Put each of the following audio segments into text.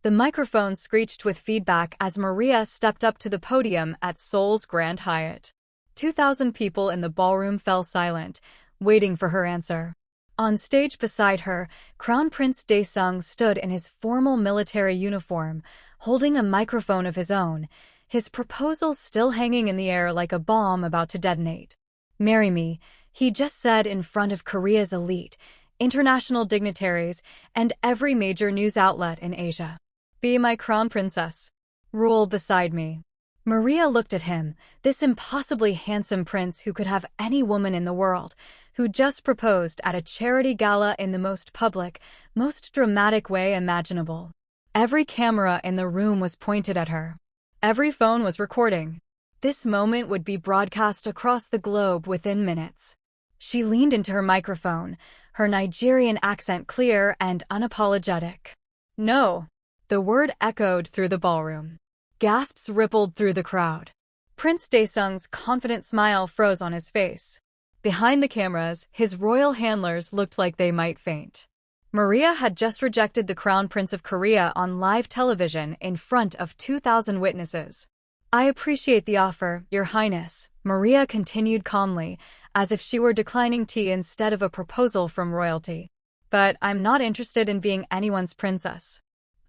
The microphone screeched with feedback as Maria stepped up to the podium at Seoul's Grand Hyatt. 2,000 people in the ballroom fell silent, waiting for her answer. On stage beside her, Crown Prince Daesung stood in his formal military uniform, holding a microphone of his own, his proposal still hanging in the air like a bomb about to detonate. "Marry me," he just said in front of Korea's elite, international dignitaries, and every major news outlet in Asia. "Be my crown princess. Rule beside me." Maria looked at him, this impossibly handsome prince who could have any woman in the world, who just proposed at a charity gala in the most public, most dramatic way imaginable. Every camera in the room was pointed at her. Every phone was recording. This moment would be broadcast across the globe within minutes. She leaned into her microphone, her Nigerian accent clear and unapologetic. "No." The word echoed through the ballroom. Gasps rippled through the crowd. Prince Daesung's confident smile froze on his face. Behind the cameras, his royal handlers looked like they might faint. Maria had just rejected the Crown Prince of Korea on live television in front of 2,000 witnesses. "I appreciate the offer, Your Highness," Maria continued calmly, as if she were declining tea instead of a proposal from royalty. "But I'm not interested in being anyone's princess.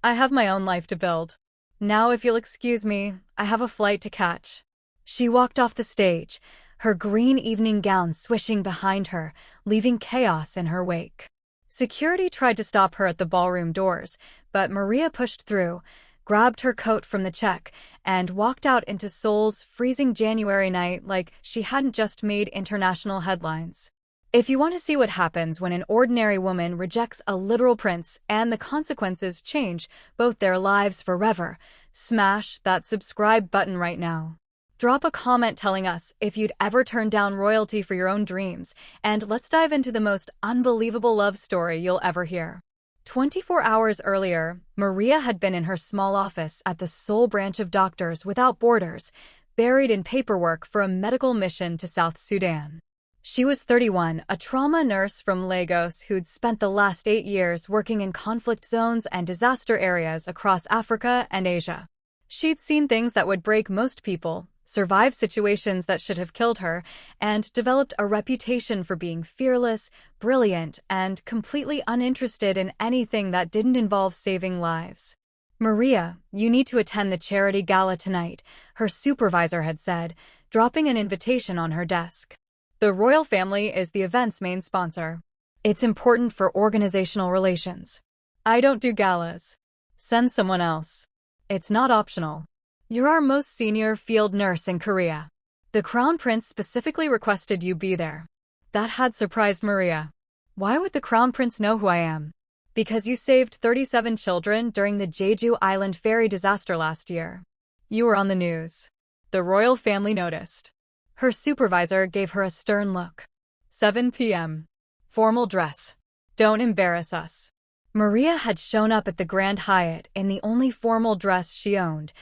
I have my own life to build. Now, if you'll excuse me, I have a flight to catch." She walked off the stage, her green evening gown swishing behind her, leaving chaos in her wake. Security tried to stop her at the ballroom doors, but Maria pushed through, grabbed her coat from the check, and walked out into Seoul's freezing January night like she hadn't just made international headlines. If you want to see what happens when an ordinary woman rejects a literal prince and the consequences change both their lives forever, smash that subscribe button right now. Drop a comment telling us if you'd ever turn down royalty for your own dreams, and let's dive into the most unbelievable love story you'll ever hear. 24 hours earlier, Maria had been in her small office at the Seoul branch of Doctors Without Borders, buried in paperwork for a medical mission to South Sudan. She was 31, a trauma nurse from Lagos who'd spent the last 8 years working in conflict zones and disaster areas across Africa and Asia. She'd seen things that would break most people, survived situations that should have killed her, and developed a reputation for being fearless, brilliant, and completely uninterested in anything that didn't involve saving lives. "Maria, you need to attend the charity gala tonight," her supervisor had said, dropping an invitation on her desk. "The royal family is the event's main sponsor. It's important for organizational relations. I don't do galas. Send someone else. It's not optional. You're our most senior field nurse in Korea. The Crown Prince specifically requested you be there." That had surprised Maria. "Why would the Crown Prince know who I am?" "Because you saved 37 children during the Jeju Island ferry disaster last year. You were on the news. The royal family noticed." Her supervisor gave her a stern look. 7 p.m. Formal dress. Don't embarrass us." Maria had shown up at the Grand Hyatt in the only formal dress she owned,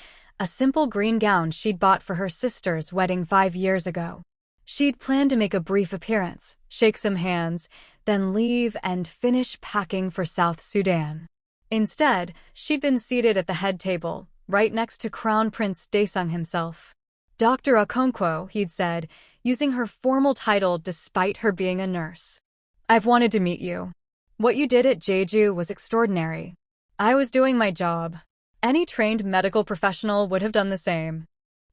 a simple green gown she'd bought for her sister's wedding 5 years ago. She'd planned to make a brief appearance, shake some hands, then leave and finish packing for South Sudan. Instead, she'd been seated at the head table, right next to Crown Prince Daesung himself. "Dr. Okonkwo," he'd said, using her formal title despite her being a nurse. "I've wanted to meet you. What you did at Jeju was extraordinary. I was doing my job. Any trained medical professional would have done the same.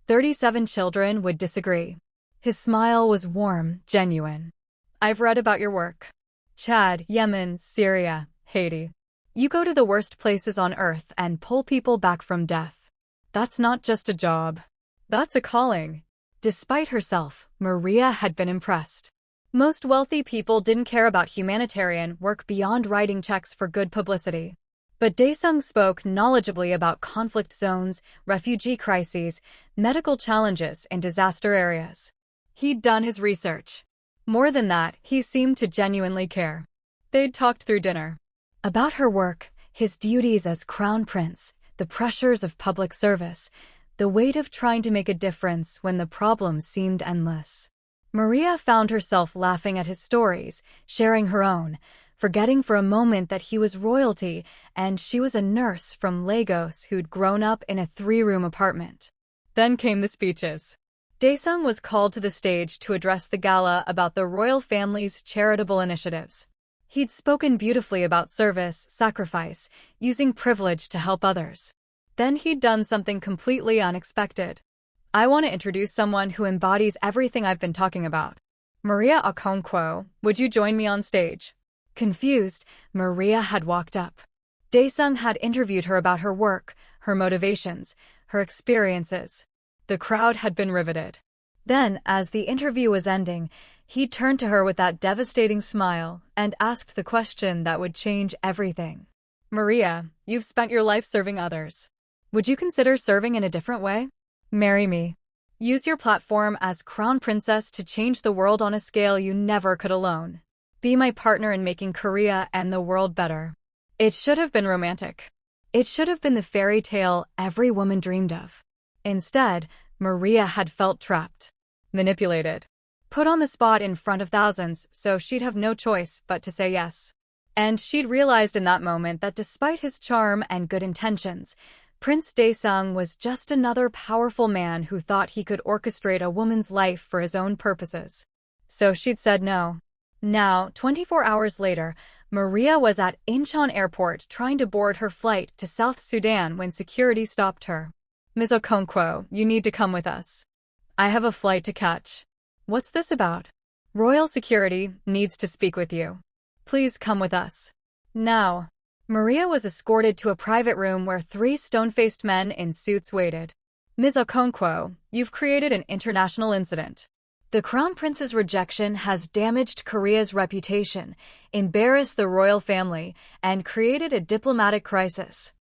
37 children would disagree." His smile was warm, genuine. "I've read about your work. Chad, Yemen, Syria, Haiti. You go to the worst places on earth and pull people back from death. That's not just a job. That's a calling." Despite herself, Maria had been impressed. Most wealthy people didn't care about humanitarian work beyond writing checks for good publicity. But Daesung spoke knowledgeably about conflict zones, refugee crises, medical challenges in disaster areas. He'd done his research. More than that, he seemed to genuinely care. They'd talked through dinner. About her work, his duties as crown prince, the pressures of public service, the weight of trying to make a difference when the problems seemed endless. Maria found herself laughing at his stories, sharing her own, forgetting for a moment that he was royalty and she was a nurse from Lagos who'd grown up in a 3-room apartment. Then came the speeches. Daesung was called to the stage to address the gala about the royal family's charitable initiatives. He'd spoken beautifully about service, sacrifice, using privilege to help others. Then he'd done something completely unexpected. I want to introduce someone who embodies everything I've been talking about. Maria Okonkwo, would you join me on stage? Confused, Maria had walked up. Daesung had interviewed her about her work, her motivations, her experiences. The crowd had been riveted. Then, as the interview was ending, he turned to her with that devastating smile and asked the question that would change everything. Maria, you've spent your life serving others. Would you consider serving in a different way? Marry me. Use your platform as crown princess to change the world on a scale you never could alone. Be my partner in making Korea and the world better. It should have been romantic. It should have been the fairy tale every woman dreamed of. Instead, Maria had felt trapped, manipulated, put on the spot in front of thousands so she'd have no choice but to say yes. And she'd realized in that moment that despite his charm and good intentions, Prince Daesung was just another powerful man who thought he could orchestrate a woman's life for his own purposes. So she'd said no. Now, 24 hours later, Maria was at Incheon Airport trying to board her flight to South Sudan when security stopped her. Ms. Okonkwo, you need to come with us. I have a flight to catch. What's this about? Royal security needs to speak with you. Please come with us. Now. Maria was escorted to a private room where 3 stone-faced men in suits waited. Ms. Okonkwo, you've created an international incident. The Crown Prince's rejection has damaged Korea's reputation, embarrassed the royal family, and created a diplomatic crisis.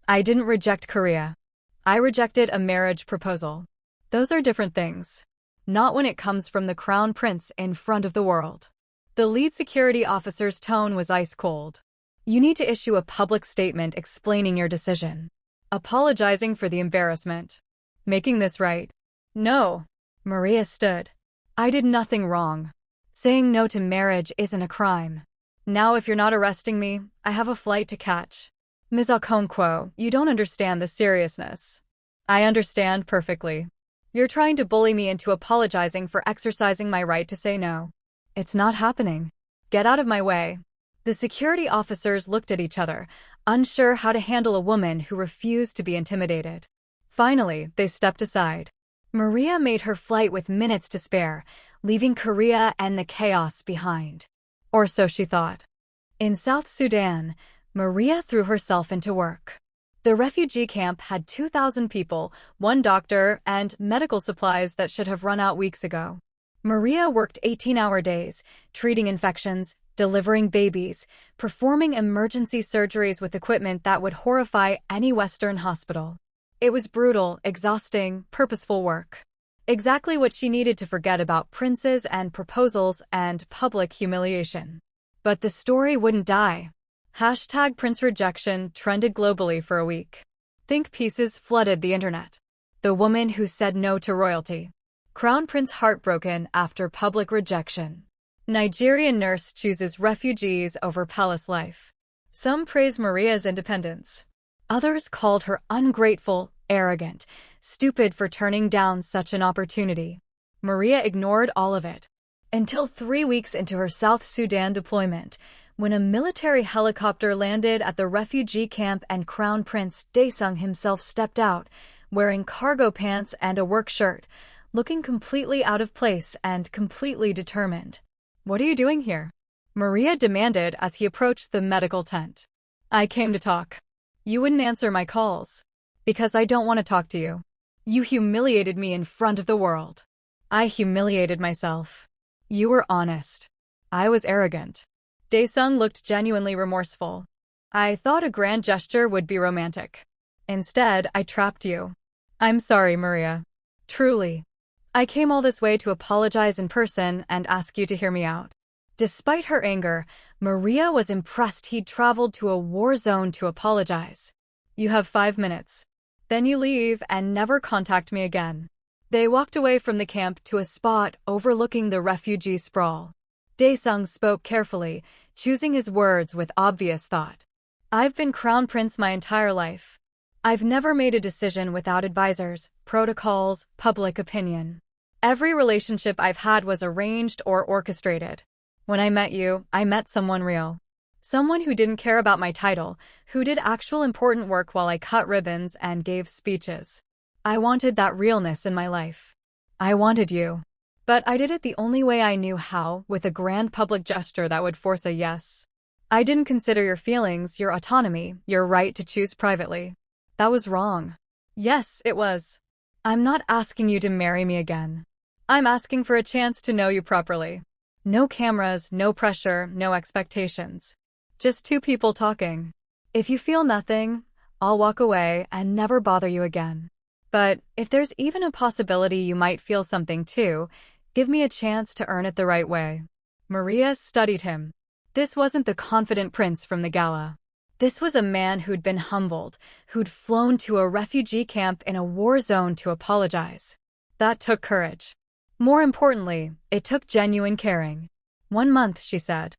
I didn't reject Korea. I rejected a marriage proposal. Those are different things. Not when it comes from the Crown Prince in front of the world. The lead security officer's tone was ice cold. You need to issue a public statement explaining your decision. Apologizing for the embarrassment. Making this right. No. Maria stood. I did nothing wrong. Saying no to marriage isn't a crime. Now if you're not arresting me, I have a flight to catch. Ms. Okonkwo, you don't understand the seriousness. I understand perfectly. You're trying to bully me into apologizing for exercising my right to say no. It's not happening. Get out of my way. The security officers looked at each other, unsure how to handle a woman who refused to be intimidated. Finally, they stepped aside. Maria made her flight with minutes to spare, leaving Korea and the chaos behind. Or so she thought. In South Sudan, Maria threw herself into work. The refugee camp had 2,000 people, 1 doctor, and medical supplies that should have run out weeks ago. Maria worked 18-hour days, treating infections, delivering babies, performing emergency surgeries with equipment that would horrify any Western hospital. It was brutal, exhausting, purposeful work. Exactly what she needed to forget about princes and proposals and public humiliation. But the story wouldn't die. Hashtag Prince Rejection trended globally for a week. Think pieces flooded the internet. The woman who said no to royalty. Crown Prince heartbroken after public rejection. Nigerian nurse chooses refugees over palace life. Some praise Maria's independence. Others called her ungrateful, arrogant, stupid for turning down such an opportunity. Maria ignored all of it. Until 3 weeks into her South Sudan deployment, when a military helicopter landed at the refugee camp and Crown Prince Daesung himself stepped out, wearing cargo pants and a work shirt, looking completely out of place and completely determined. What are you doing here? Maria demanded as he approached the medical tent. I came to talk. You wouldn't answer my calls. Because I don't want to talk to you. You humiliated me in front of the world. I humiliated myself. You were honest. I was arrogant. Daesung looked genuinely remorseful. I thought a grand gesture would be romantic. Instead, I trapped you. I'm sorry, Maria. Truly. I came all this way to apologize in person and ask you to hear me out. Despite her anger, Maria was impressed he'd traveled to a war zone to apologize. You have 5 minutes. Then you leave and never contact me again. They walked away from the camp to a spot overlooking the refugee sprawl. Daesung spoke carefully, choosing his words with obvious thought. I've been crown prince my entire life. I've never made a decision without advisors, protocols, public opinion. Every relationship I've had was arranged or orchestrated. When I met you, I met someone real. Someone who didn't care about my title, who did actual important work while I cut ribbons and gave speeches. I wanted that realness in my life. I wanted you. But I did it the only way I knew how, with a grand public gesture that would force a yes. I didn't consider your feelings, your autonomy, your right to choose privately. That was wrong. Yes, it was. I'm not asking you to marry me again. I'm asking for a chance to know you properly. No cameras, no pressure, no expectations. Just two people talking. If you feel nothing, I'll walk away and never bother you again. But if there's even a possibility you might feel something too, give me a chance to earn it the right way. Maria studied him. This wasn't the confident prince from the gala. This was a man who'd been humbled, who'd flown to a refugee camp in a war zone to apologize. That took courage. More importantly, it took genuine caring. 1 month, she said.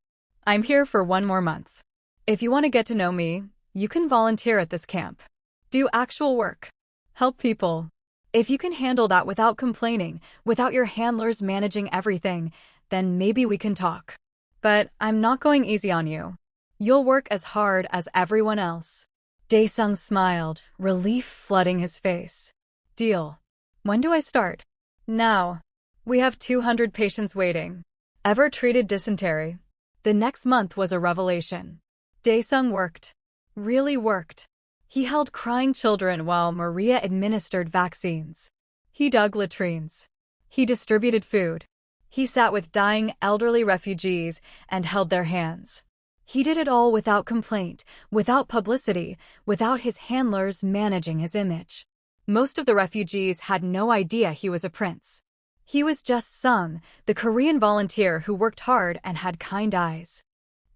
I'm here for 1 more month. If you want to get to know me, you can volunteer at this camp. Do actual work. Help people. If you can handle that without complaining, without your handlers managing everything, then maybe we can talk. But I'm not going easy on you. You'll work as hard as everyone else. Daesung smiled, relief flooding his face. Deal. When do I start? Now. We have 200 patients waiting. Ever treated dysentery? The next month was a revelation. Daesung worked. Really worked. He held crying children while Maria administered vaccines. He dug latrines. He distributed food. He sat with dying elderly refugees and held their hands. He did it all without complaint, without publicity, without his handlers managing his image. Most of the refugees had no idea he was a prince. He was just Sung, the Korean volunteer who worked hard and had kind eyes.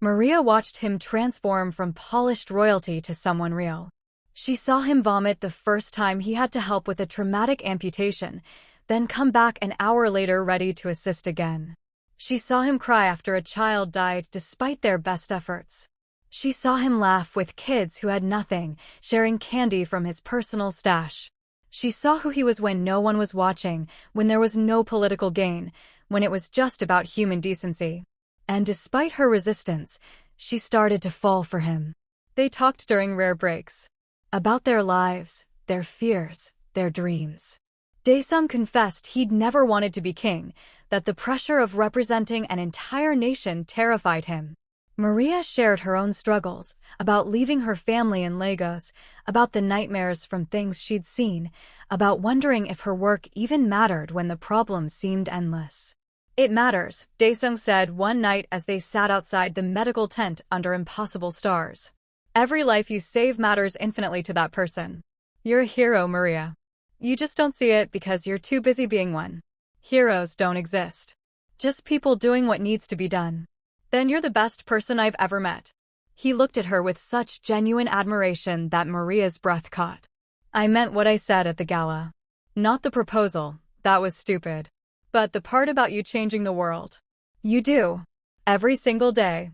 Maria watched him transform from polished royalty to someone real. She saw him vomit the first time he had to help with a traumatic amputation, then come back an hour later ready to assist again. She saw him cry after a child died despite their best efforts. She saw him laugh with kids who had nothing, sharing candy from his personal stash. She saw who he was when no one was watching, when there was no political gain, when it was just about human decency. And despite her resistance, she started to fall for him. They talked during rare breaks. About their lives, their fears, their dreams. Daesung confessed he'd never wanted to be king, that the pressure of representing an entire nation terrified him. Maria shared her own struggles, about leaving her family in Lagos, about the nightmares from things she'd seen, about wondering if her work even mattered when the problems seemed endless. It matters, Daesung said one night as they sat outside the medical tent under impossible stars. Every life you save matters infinitely to that person. You're a hero, Maria. You just don't see it because you're too busy being one. Heroes don't exist. Just people doing what needs to be done. Then you're the best person I've ever met. He looked at her with such genuine admiration that Maria's breath caught. I meant what I said at the gala. Not the proposal, that was stupid. But the part about you changing the world. You do. Every single day.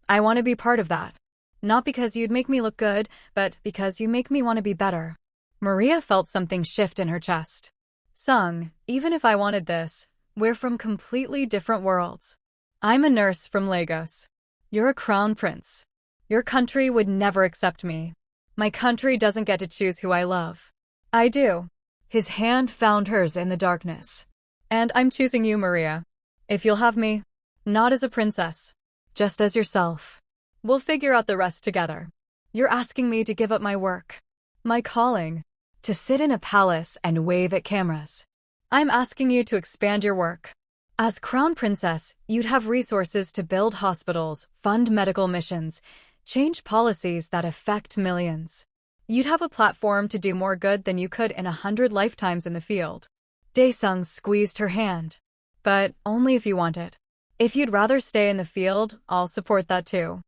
I want to be part of that. Not because you'd make me look good, but because you make me want to be better. Maria felt something shift in her chest. Sung, even if I wanted this, we're from completely different worlds. I'm a nurse from Lagos. You're a crown prince. Your country would never accept me. My country doesn't get to choose who I love. I do. His hand found hers in the darkness. And I'm choosing you, Maria. If you'll have me, not as a princess, just as yourself. We'll figure out the rest together. You're asking me to give up my work, my calling, to sit in a palace and wave at cameras. I'm asking you to expand your work. As crown princess, you'd have resources to build hospitals, fund medical missions, change policies that affect millions. You'd have a platform to do more good than you could in 100 lifetimes in the field. Daesung squeezed her hand. But only if you want it. If you'd rather stay in the field, I'll support that too.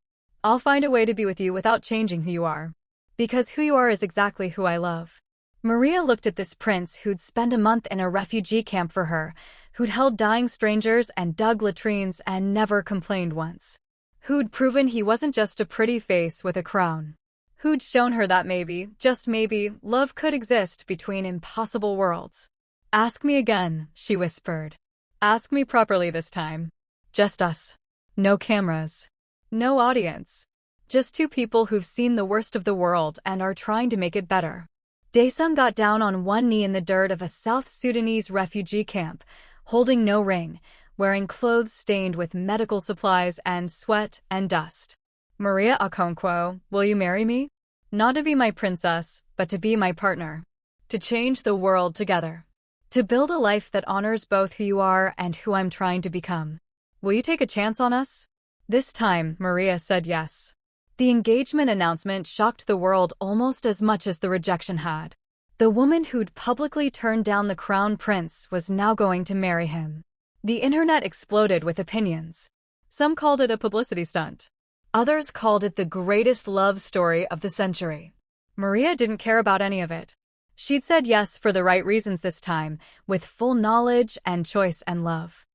I'll find a way to be with you without changing who you are. Because who you are is exactly who I love. Maria looked at this prince who'd spent a month in a refugee camp for her, who'd held dying strangers and dug latrines and never complained once. Who'd proven he wasn't just a pretty face with a crown. Who'd shown her that maybe, just maybe, love could exist between impossible worlds. Ask me again, she whispered. Ask me properly this time. Just us. No cameras. No audience. Just two people who've seen the worst of the world and are trying to make it better. Daesung got down on one knee in the dirt of a South Sudanese refugee camp, holding no ring, wearing clothes stained with medical supplies and sweat and dust. Maria Okonkwo, will you marry me? Not to be my princess, but to be my partner. To change the world together. To build a life that honors both who you are and who I'm trying to become. Will you take a chance on us? This time, Maria said yes. The engagement announcement shocked the world almost as much as the rejection had. The woman who'd publicly turned down the crown prince was now going to marry him. The internet exploded with opinions. Some called it a publicity stunt. Others called it the greatest love story of the century. Maria didn't care about any of it. She'd said yes for the right reasons this time, with full knowledge and choice and love.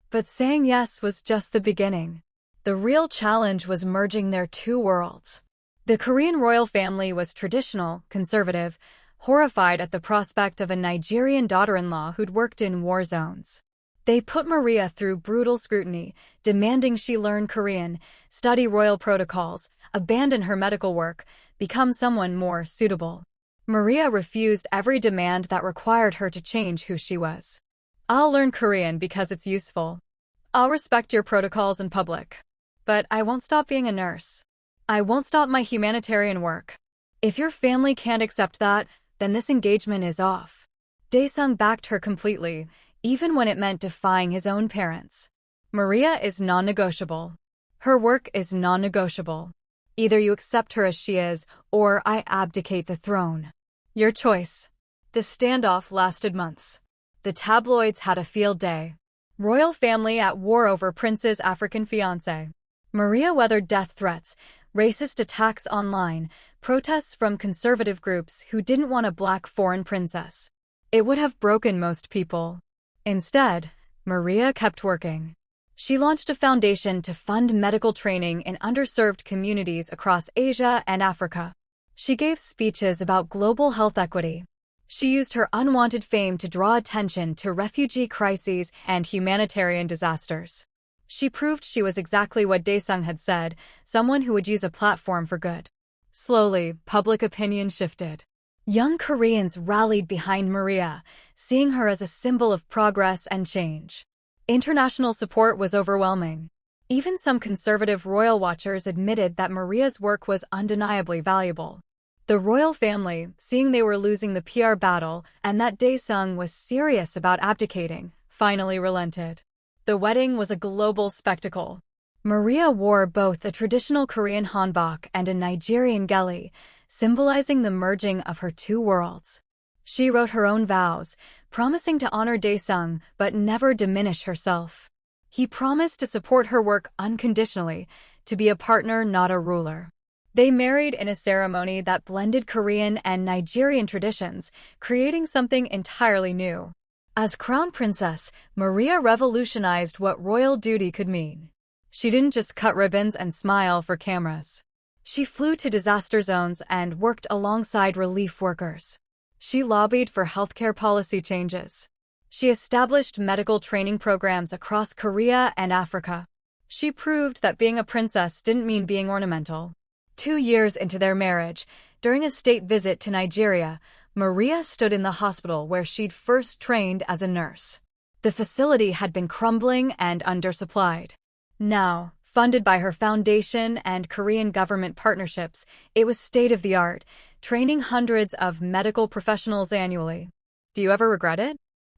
But saying yes was just the beginning. The real challenge was merging their two worlds. The Korean royal family was traditional, conservative, horrified at the prospect of a Nigerian daughter-in-law who'd worked in war zones. They put Maria through brutal scrutiny, demanding she learn Korean, study royal protocols, abandon her medical work, become someone more suitable. Maria refused every demand that required her to change who she was. I'll learn Korean because it's useful. I'll respect your protocols in public. But I won't stop being a nurse. I won't stop my humanitarian work. If your family can't accept that, then this engagement is off. Daesung backed her completely, even when it meant defying his own parents. Maria is non-negotiable. Her work is non-negotiable. Either you accept her as she is, or I abdicate the throne. Your choice. The standoff lasted months. The tabloids had a field day. Royal family at war over prince's African fiancé. Maria weathered death threats, racist attacks online, protests from conservative groups who didn't want a black foreign princess. It would have broken most people. Instead, Maria kept working. She launched a foundation to fund medical training in underserved communities across Asia and Africa. She gave speeches about global health equity. She used her unwanted fame to draw attention to refugee crises and humanitarian disasters. She proved she was exactly what Daesung had said, someone who would use a platform for good. Slowly, public opinion shifted. Young Koreans rallied behind Maria, seeing her as a symbol of progress and change. International support was overwhelming. Even some conservative royal watchers admitted that Maria's work was undeniably valuable. The royal family, seeing they were losing the PR battle and that Daesung was serious about abdicating, finally relented. The wedding was a global spectacle. Maria wore both a traditional Korean hanbok and a Nigerian gele, symbolizing the merging of her two worlds. She wrote her own vows, promising to honor Daesung but never diminish herself. He promised to support her work unconditionally, to be a partner, not a ruler. They married in a ceremony that blended Korean and Nigerian traditions, creating something entirely new. As crown princess, Maria revolutionized what royal duty could mean. She didn't just cut ribbons and smile for cameras. She flew to disaster zones and worked alongside relief workers. She lobbied for healthcare policy changes. She established medical training programs across Korea and Africa. She proved that being a princess didn't mean being ornamental. 2 years into their marriage, during a state visit to Nigeria, Maria stood in the hospital where she'd first trained as a nurse. The facility had been crumbling and undersupplied. Now, funded by her foundation and Korean government partnerships, it was state-of-the-art, training hundreds of medical professionals annually. Do you ever regret it?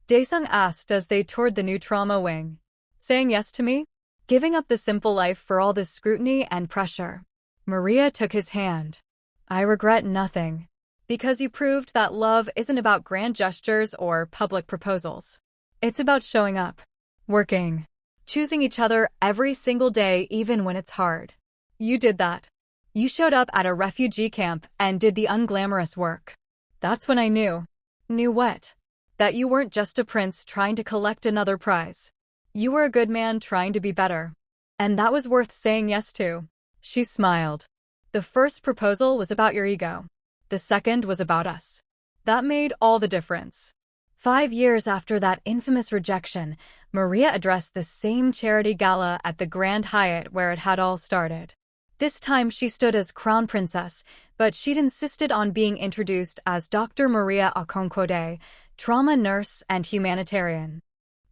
Daesung asked as they toured the new trauma wing. Saying yes to me? Giving up the simple life for all this scrutiny and pressure? Maria took his hand. I regret nothing. Because you proved that love isn't about grand gestures or public proposals. It's about showing up, working, choosing each other every single day even when it's hard. You did that. You showed up at a refugee camp and did the unglamorous work. That's when I knew. Knew what? That you weren't just a prince trying to collect another prize. You were a good man trying to be better. And that was worth saying yes to. She smiled. The first proposal was about your ego. The second was about us. That made all the difference. 5 years after that infamous rejection, Maria addressed the same charity gala at the Grand Hyatt where it had all started. This time she stood as crown princess, but she'd insisted on being introduced as Dr. Maria Afro-korean, trauma nurse and humanitarian.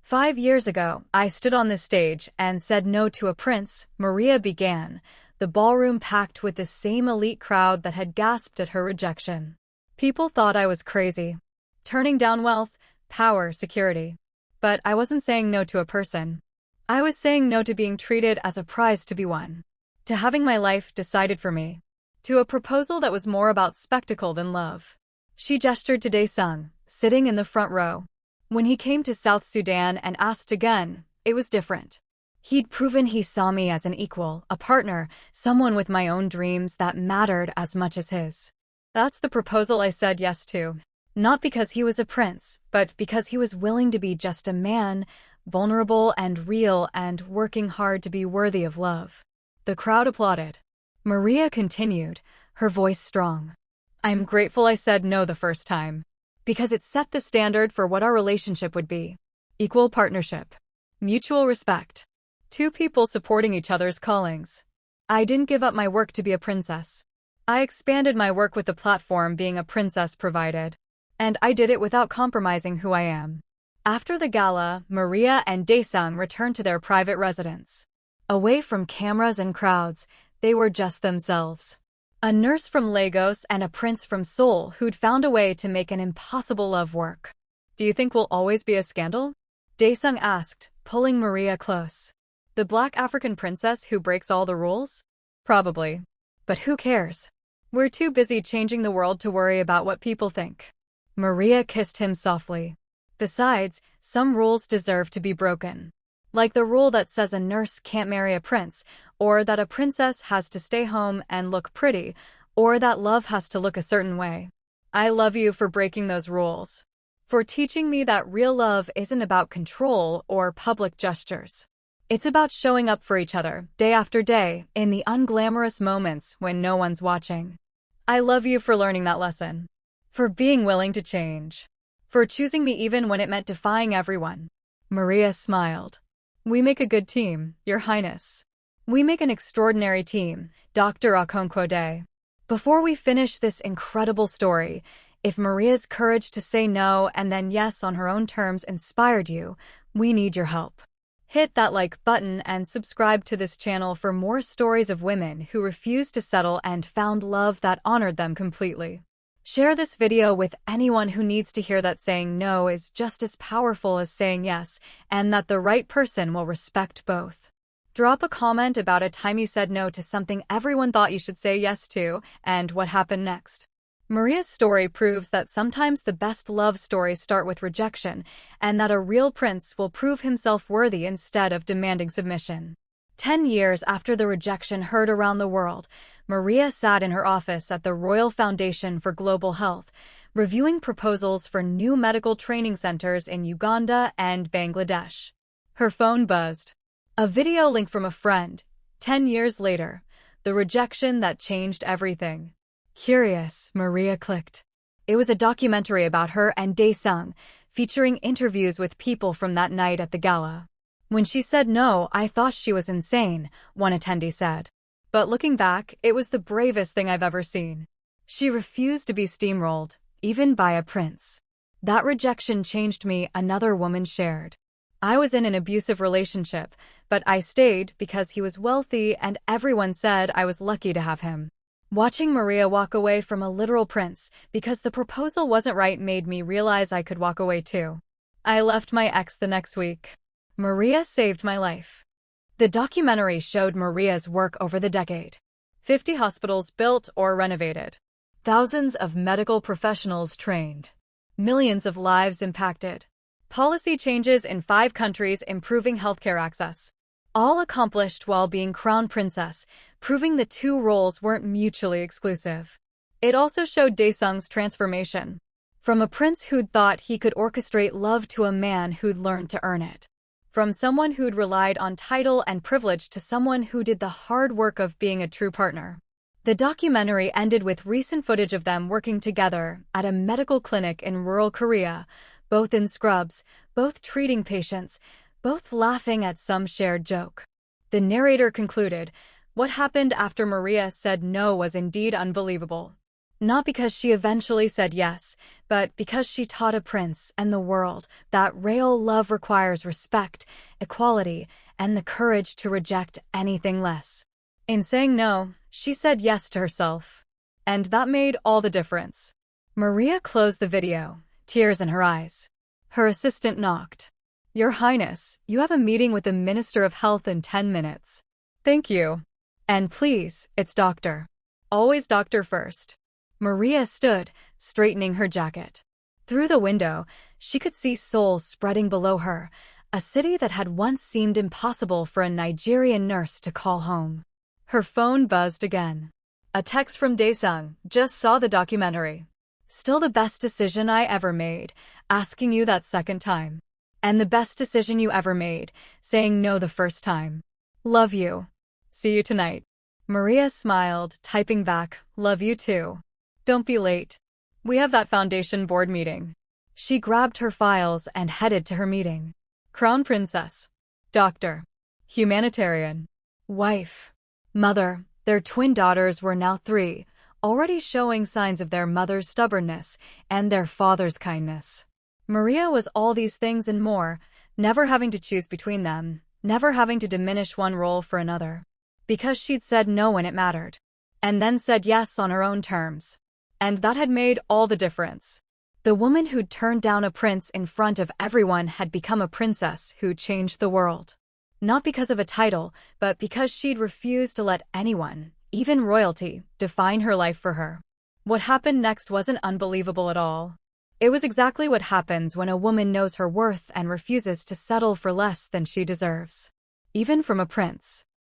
5 years ago, I stood on this stage and said no to a prince, Maria began, the ballroom packed with the same elite crowd that had gasped at her rejection. People thought I was crazy, turning down wealth, power, security. But I wasn't saying no to a person. I was saying no to being treated as a prize to be won, to having my life decided for me, to a proposal that was more about spectacle than love. She gestured to Dae-sung, sitting in the front row. When he came to South Sudan and asked again, it was different. He'd proven he saw me as an equal, a partner, someone with my own dreams that mattered as much as his. That's the proposal I said yes to. Not because he was a prince, but because he was willing to be just a man, vulnerable and real and working hard to be worthy of love. The crowd applauded. Maria continued, her voice strong. I'm grateful I said no the first time, because it set the standard for what our relationship would be. Equal partnership. Mutual respect. Two people supporting each other's callings. I didn't give up my work to be a princess. I expanded my work with the platform being a princess provided. And I did it without compromising who I am. After the gala, Maria and Dae-sung returned to their private residence. Away from cameras and crowds, they were just themselves. A nurse from Lagos and a prince from Seoul who'd found a way to make an impossible love work. Do you think we'll always be a scandal? Dae-sung asked, pulling Maria close. The black African princess who breaks all the rules? Probably. But who cares? We're too busy changing the world to worry about what people think. Maria kissed him softly. Besides, some rules deserve to be broken. Like the rule that says a nurse can't marry a prince, or that a princess has to stay home and look pretty, or that love has to look a certain way. I love you for breaking those rules. For teaching me that real love isn't about control or public gestures. It's about showing up for each other, day after day, in the unglamorous moments when no one's watching. I love you for learning that lesson. For being willing to change. For choosing me even when it meant defying everyone. Maria smiled. We make a good team, Your Highness. We make an extraordinary team, Dr. Afro-korean. Before we finish this incredible story, if Maria's courage to say no and then yes on her own terms inspired you, we need your help. Hit that like button and subscribe to this channel for more stories of women who refused to settle and found love that honored them completely. Share this video with anyone who needs to hear that saying no is just as powerful as saying yes, and that the right person will respect both. Drop a comment about a time you said no to something everyone thought you should say yes to, and what happened next. Maria's story proves that sometimes the best love stories start with rejection, and that a real prince will prove himself worthy instead of demanding submission. 10 years after the rejection heard around the world, Maria sat in her office at the Royal Foundation for Global Health, reviewing proposals for new medical training centers in Uganda and Bangladesh. Her phone buzzed. A video link from a friend. 10 years later, the rejection that changed everything. Curious, Maria clicked. It was a documentary about her and Dae-sung, featuring interviews with people from that night at the gala. When she said no, I thought she was insane, one attendee said. But looking back, it was the bravest thing I've ever seen. She refused to be steamrolled, even by a prince. That rejection changed me, another woman shared. I was in an abusive relationship, but I stayed because he was wealthy and everyone said I was lucky to have him. Watching Maria walk away from a literal prince because the proposal wasn't right made me realize I could walk away too. I left my ex the next week. Maria saved my life. The documentary showed Maria's work over the decade. 50 hospitals built or renovated. Thousands of medical professionals trained. Millions of lives impacted. Policy changes in 5 countries improving healthcare access. All accomplished while being crown princess, proving the two roles weren't mutually exclusive. It also showed Dae-sung's transformation. From a prince who'd thought he could orchestrate love to a man who'd learned to earn it. From someone who'd relied on title and privilege to someone who did the hard work of being a true partner. The documentary ended with recent footage of them working together at a medical clinic in rural Korea, both in scrubs, both treating patients, both laughing at some shared joke. The narrator concluded, "What happened after Maria said no was indeed unbelievable. Not because she eventually said yes, but because she taught a prince and the world that real love requires respect, equality, and the courage to reject anything less. In saying no, she said yes to herself. And that made all the difference." Maria closed the video, tears in her eyes. Her assistant knocked. "Your Highness, you have a meeting with the Minister of Health in 10 minutes. Thank you. And please, it's doctor. Always doctor first." Maria stood, straightening her jacket. Through the window, she could see Seoul spreading below her, a city that had once seemed impossible for a Nigerian nurse to call home. Her phone buzzed again. A text from Daesung, "Just saw the documentary. Still the best decision I ever made, asking you that second time. And the best decision you ever made, saying no the first time. Love you. See you tonight." Maria smiled, typing back, "Love you too. Don't be late. We have that foundation board meeting." She grabbed her files and headed to her meeting. Crown Princess. Doctor. Humanitarian. Wife. Mother. Their twin daughters were now 3, already showing signs of their mother's stubbornness and their father's kindness. Maria was all these things and more, never having to choose between them, never having to diminish one role for another. Because she'd said no when it mattered. And then said yes on her own terms. And that had made all the difference. The woman who'd turned down a prince in front of everyone had become a princess who changed the world. Not because of a title, but because she'd refused to let anyone, even royalty, define her life for her. What happened next wasn't unbelievable at all. It was exactly what happens when a woman knows her worth and refuses to settle for less than she deserves. Even from a prince.